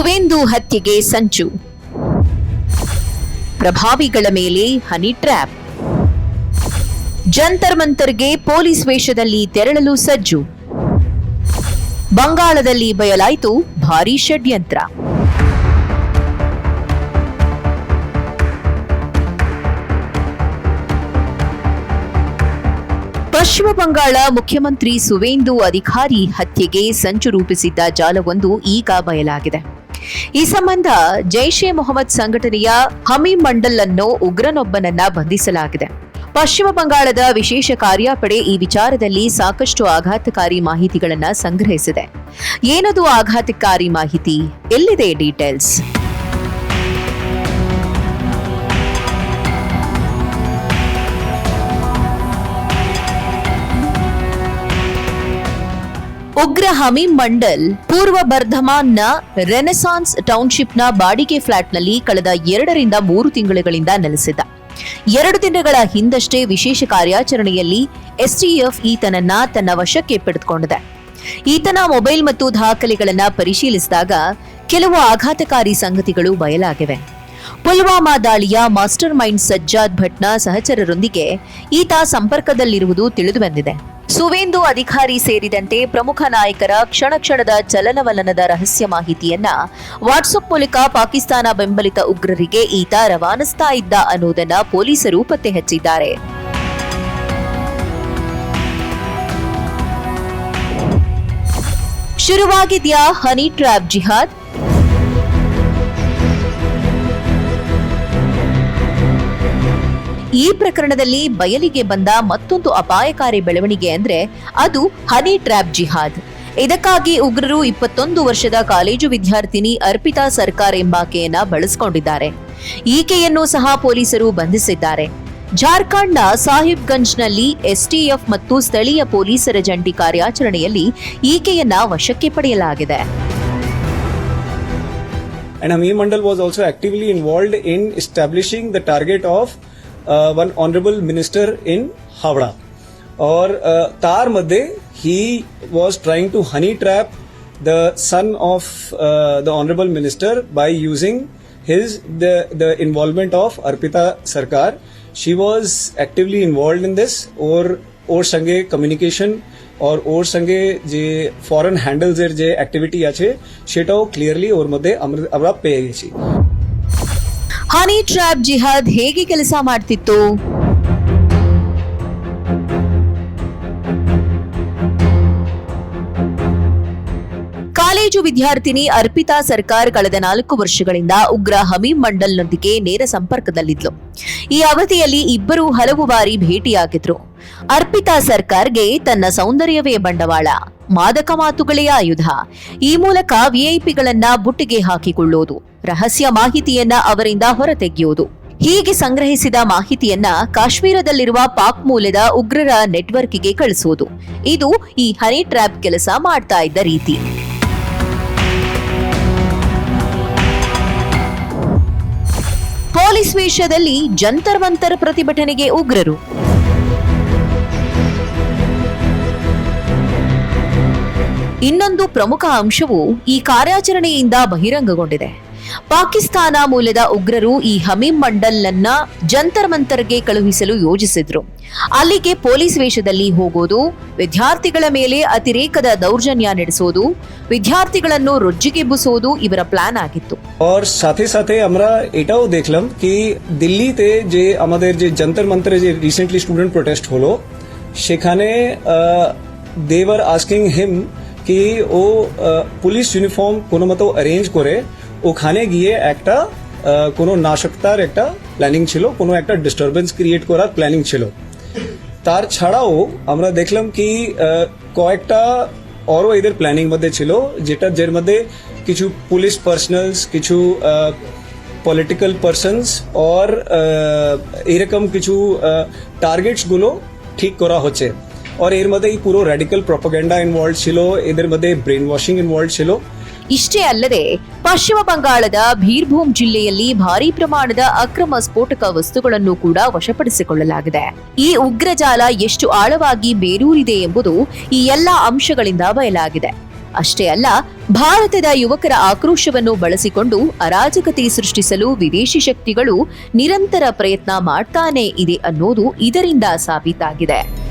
ಸುವೇಂದು ಹತ್ಯೆಗೆ ಸಂಚು, ಪ್ರಭಾವಿಗಳ ಮೇಲೆ ಹನಿ ಟ್ರ್ಯಾಪ್, ಜಂತರ್ ಮಂತರ್ಗೆ ಪೊಲೀಸ್ ವೇಷದಲ್ಲಿ ತೆರಳಲು ಸಜ್ಜು, ಬಂಗಾಳದಲ್ಲಿ ಬಯಲಾಯಿತು ಭಾರೀ ಷಡ್ಯಂತ್ರ. ಪಶ್ಚಿಮ ಬಂಗಾಳ ಮುಖ್ಯಮಂತ್ರಿ ಸುವೇಂದು ಅಧಿಕಾರಿ ಹತ್ಯೆಗೆ ಸಂಚು ರೂಪಿಸಿದ್ದ ಜಾಲವೊಂದು ಈಗ ಬಯಲಾಗಿದೆ. ಈ ಸಂಬಂಧ ಜೈಷ್ ಎ ಮೊಹಮ್ಮದ್ ಸಂಘಟನೆಯ ಹಮೀಮ್ ಮಂಡಲ್ ಅನ್ನೋ ಉಗ್ರನೊಬ್ಬನನ್ನ ಬಂಧಿಸಲಾಗಿದೆ. ಪಶ್ಚಿಮ ಬಂಗಾಳದ ವಿಶೇಷ ಕಾರ್ಯಪಡೆ ಈ ವಿಚಾರದಲ್ಲಿ ಸಾಕಷ್ಟು ಆಘಾತಕಾರಿ ಮಾಹಿತಿಗಳನ್ನ ಸಂಗ್ರಹಿಸಿದೆ. ಏನದು ಆಘಾತಕಾರಿ ಮಾಹಿತಿ? ಎಲ್ಲಿದೆ ಡೀಟೇಲ್ಸ್? ಉಗ್ರ ಹಮೀಮ್ ಮಂಡಲ್ ಪೂರ್ವ ಬರ್ಧಮಾನ್ನ ರೆನೆಸಾನ್ಸ್ ಟೌನ್ಶಿಪ್ನ ಬಾಡಿಗೆ ಫ್ಲಾಟ್ನಲ್ಲಿ ಕಳೆದ 2 ರಿಂದ 3 ತಿಂಗಳುಗಳಿಂದ ನೆಲೆಸಿದ್ದ. 2 ದಿನಗಳ ಹಿಂದಷ್ಟೇ ವಿಶೇಷ ಕಾರ್ಯಾಚರಣೆಯಲ್ಲಿ ಎಸ್ಟಿಎಫ್ ಈತನನ್ನ ತನ್ನ ವಶಕ್ಕೆ ಪಡೆದುಕೊಂಡಿದೆ. ಈತನ ಮೊಬೈಲ್ ಮತ್ತು ದಾಖಲೆಗಳನ್ನ ಪರಿಶೀಲಿಸಿದಾಗ ಕೆಲವು ಆಘಾತಕಾರಿ ಸಂಗತಿಗಳು ಬಯಲಾಗಿವೆ. ಪುಲ್ವಾಮಾ ದಾಳಿಯ ಮಾಸ್ಟರ್ ಮೈಂಡ್ ಸಜ್ಜಾದ್ ಭಟ್ನ ಸಹಚರರೊಂದಿಗೆ ಈತ ಸಂಪರ್ಕದಲ್ಲಿರುವುದು ತಿಳಿದುಬಂದಿದೆ. ಸುವೇಂದು ಅಧಿಕಾರಿ ಸೇರಿದಂತೆ ಪ್ರಮುಖ ನಾಯಕರ ಕ್ಷಣದ ಚಲನವಲನದ ರಹಸ್ಯ ಮಾಹಿತಿಯನ್ನ ವಾಟ್ಸ್ಆಪ್ ಮೂಲಕ ಪಾಕಿಸ್ತಾನ ಬೆಂಬಲಿತ ಉಗ್ರರಿಗೆ ಈತ ರವಾನಿಸ್ತಾ ಇದ್ದ ಅನ್ನೋದನ್ನ ಪೊಲೀಸರು ಪತ್ತೆ ಹಚ್ಚಿದ್ದಾರೆ. ಶುರುವಾಗಿದ್ಯಾ ಹನಿ ಟ್ರ್ಯಾಪ್ ಜಿಹಾದ್? ಈ ಪ್ರಕರಣದಲ್ಲಿ ಬಯಲಿಗೆ ಬಂದ ಮತ್ತೊಂದು ಅಪಾಯಕಾರಿ ಬೆಳವಣಿಗೆ ಅಂದ್ರೆ ಅದು ಹನಿ ಟ್ರ್ಯಾಪ್ ಜಿಹಾದ್. ಇದಕ್ಕಾಗಿ ಉಗ್ರರು 21 ವರ್ಷದ ಕಾಲೇಜು ವಿದ್ಯಾರ್ಥಿನಿ ಅರ್ಪಿತಾ ಸರ್ಕಾರ್ ಎಂಬಾಕೆಯನ್ನ ಬಳಸಿಕೊಂಡಿದ್ದಾರೆ. ಈಕೆಯನ್ನು ಸಹ ಪೊಲೀಸರು ಬಂಧಿಸಿದ್ದಾರೆ. ಜಾರ್ಖಂಡ್ನ ಸಾಹಿಬ್ಗಂಜ್ನಲ್ಲಿ ಎಸ್ಟಿಎಫ್ ಮತ್ತು ಸ್ಥಳೀಯ ಪೊಲೀಸರ ಜಂಟಿ ಕಾರ್ಯಾಚರಣೆಯಲ್ಲಿ ಈಕೆಯನ್ನ ವಶಕ್ಕೆ ಪಡೆಯಲಾಗಿದೆ. And Hamim Mandal was also actively involved in establishing the target of one honorable minister in Havda. Or tar madhe he was trying to honey trap the son of the honorable minister by using the involvement of Arpita Sarkar. She was actively involved in this or sange communication or sange je foreign handles er je activity ache setao clearly or madhe amra peye gechi. Honey trap ಜಿಹಾದ್ ಹೇಗೆ ಕೆಲಸ ಮಾಡ್ತಿತ್ತು? College ವಿದ್ಯಾರ್ಥಿನಿ ಅರ್ಪಿತಾ ಸರ್ಕಾರ್ ಕಳೆದ 4 ವರ್ಷಗಳಿಂದ ಉಗ್ರ ಹಮೀಮ್ ಮಂಡಲ್ನೊಂದಿಗೆ ನೇರ ಸಂಪರ್ಕದಲ್ಲಿದ್ಲು. ಈ ಅವಧಿಯಲ್ಲಿ ಇಬ್ಬರು ಹಲವು ಬಾರಿ ಭೇಟಿಯಾಗಿದ್ರು. ಅರ್ಪಿತಾ ಸರ್ಕಾರ್ಗೆ ತನ್ನ ಸೌಂದರ್ಯವೇ ಬಂಡವಾಳ, ಮಾದಕ ಮಾತುಗಳೇ ಆಯುಧ. ಈ ಮೂಲಕ ವಿಐಪಿಗಳನ್ನ ಬುಟ್ಟಿಗೆ ಹಾಕಿಕೊಳ್ಳೋದು, ರಹಸ್ಯ ಮಾಹಿತಿಯನ್ನ ಅವರಿಂದ ಹೊರತೆಗೆಯುವುದು. ಹೀಗೆ ಸಂಗ್ರಹಿಸಿದ ಮಾಹಿತಿಯನ್ನ ಕಾಶ್ಮೀರದಲ್ಲಿರುವ ಪಾಕ್ ಮೂಲದ ಉಗ್ರರ ನೆಟ್ವರ್ಕ್ಗೆ ಕಳಿಸುವುದು. ಇದು ಈ ಹನಿ ಟ್ರ್ಯಾಪ್ ಕೆಲಸ ಮಾಡ್ತಾ ಇದ್ದ ರೀತಿ. ಪೊಲೀಸ್ ವೇಷದಲ್ಲಿ ಜಂತರ್ ಮಂತರ್ ಪ್ರತಿಭಟನೆಗೆ ಉಗ್ರರು. ಇನ್ನೊಂದು ಪ್ರಮುಖ ಅಂಶವು ಈ ಕಾರ್ಯಾಚರಣೆಯಿಂದ ಬಹಿರಂಗಗೊಂಡಿದೆ. ಪಾಕಿಸ್ತಾನ ಮೂಲದ ಉಗ್ರರು ಈ ಹಮೀಮ್ ಮಂಡಲ್ನನ್ನ ಜಂತರ್ ಮಂತರ್ಗೆ ಕಳುಹಿಸಲು ಯೋಜಿಸಿದ್ರು. ಅಲ್ಲಿಗೆ ಪೊಲೀಸ್ ವೇಷದಲ್ಲಿ ಹೋಗೋದು, ವಿದ್ಯಾರ್ಥಿಗಳ ಮೇಲೆ ಅತಿರೇಕದ ದೌರ್ಜನ್ಯ ನಡೆಸೋದು, ವಿದ್ಯಾರ್ಥಿಗಳನ್ನು ರೊಜ್ಜಿಗೆಬ್ಬಿಸೋದು ಇವರ ಪ್ಲಾನ್ ಆಗಿತ್ತು. और साथे साथे আমরা এটাও দেখলাম কি দিল্লিতে যে আমাদের যে জন্তর মন্তরে যে রিসেন্টলি স্টুডেন্ট প্রোটেস্ট হলো সেখানে they were asking him কি ও পুলিশ ইউনিফর্ম কোনো মতো অ্যারেঞ্জ করে ওখানে গিয়ে একটা কোনো নাশকতার একটা প্ল্যানিং ছিল, কোনো একটা ডিস্টারবেন্স ক্রিয়েট করার প্ল্যানিং ছিল। তার ছাড়াও আমরা দেখলাম কি কয়েকটা আরও এদের প্ল্যানিং মধ্যে ছিল, যেটা যের মধ্যে কিছু পুলিশ পার্সোনালস, কিছু পলিটিক্যাল পার্সনস और এরকম কিছু টার্গেটসগুলো ঠিক করা হচ্ছে। और এর মধ্যে এই পুরো র্যাডিক্যাল প্রপাগান্ডা ইনভলভ ছিল, এদের মধ্যে ব্রেন ওয়াশিং ইনভলভ ছিল। ಇಷ್ಟೇ ಅಲ್ಲದೆ ಪಶ್ಚಿಮ ಬಂಗಾಳದ ಭೀರ್ಭೂಮ್ ಜಿಲ್ಲೆಯಲ್ಲಿ ಭಾರೀ ಪ್ರಮಾಣದ ಅಕ್ರಮ ಸ್ಫೋಟಕ ವಸ್ತುಗಳನ್ನು ಕೂಡ ವಶಪಡಿಸಿಕೊಳ್ಳಲಾಗಿದೆ. ಈ ಉಗ್ರಜಾಲ ಎಷ್ಟು ಆಳವಾಗಿ ಬೇರೂರಿದೆ ಎಂಬುದು ಈ ಎಲ್ಲಾ ಅಂಶಗಳಿಂದ ಬಯಲಾಗಿದೆ. ಅಷ್ಟೇ ಅಲ್ಲ, ಭಾರತದ ಯುವಕರ ಆಕ್ರೋಶವನ್ನು ಬಳಸಿಕೊಂಡು ಅರಾಜಕತೆ ಸೃಷ್ಟಿಸಲು ವಿದೇಶಿ ಶಕ್ತಿಗಳು ನಿರಂತರ ಪ್ರಯತ್ನ ಮಾಡ್ತಾನೆ ಇದೆ ಅನ್ನೋದು ಇದರಿಂದ ಸಾಬೀತಾಗಿದೆ.